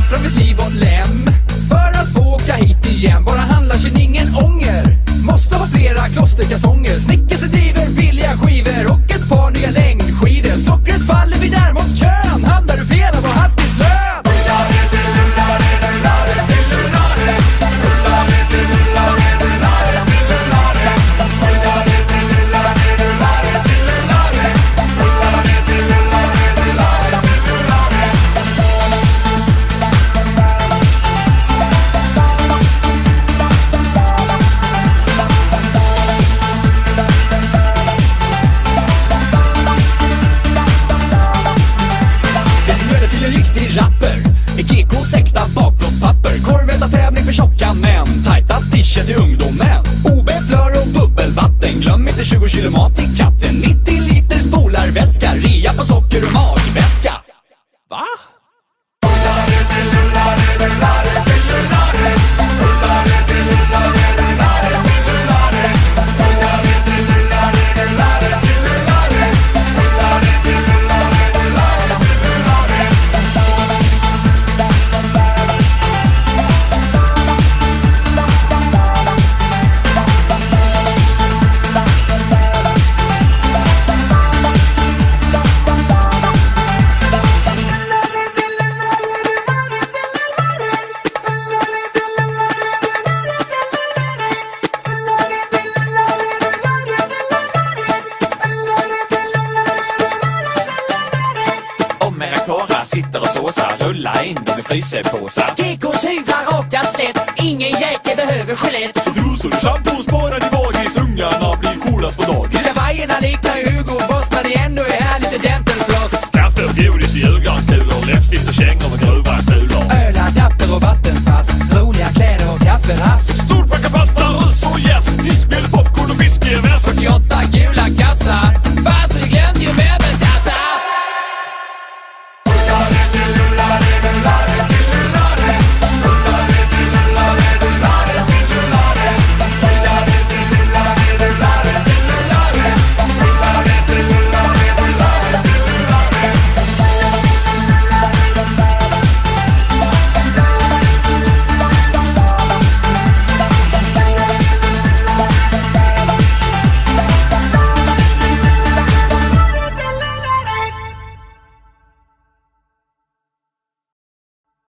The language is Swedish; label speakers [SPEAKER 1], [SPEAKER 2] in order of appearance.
[SPEAKER 1] offra mitt liv och lem för att få åka hit igen. Bara handla, känn ingen ånger. Måste ha flera klosterkalsonger. Snickers driver billiga skivor och ett par nya längdskidor. Sockret faller vid närmast kön. Hamnar du fel av vår hattislön.
[SPEAKER 2] GK sekta bakplåtspapper. Korveta tävling för tjocka män. Tajta t-shirt till ungdomen. OB, flör och bubbelvatten. Glöm inte 20 kilo mat i katten. 90 liter spolarvätska. Rea på socker och magväska. Va?
[SPEAKER 3] Sitter och såsar, rulla in dem i frysepåsar.
[SPEAKER 4] GKs hyvlar raka slätt. Ingen jäkel behöver gelett.
[SPEAKER 3] Trosor och shampoo sparar i vagis. Ungarna blir coolast på dagis.
[SPEAKER 1] Kavajerna liknar Hugo Boss när det ändå är här lite dentalfloss.
[SPEAKER 3] Kaffe och godis i julgranskulor. Läppstift och kängor med grova sulor.
[SPEAKER 1] Öl, adapter och vattenpass. Roliga kläder och kafferask.
[SPEAKER 3] Stort packa pasta, russ och jäst. Diskmjöl, popcorn och fiskeväst.
[SPEAKER 1] 48 gula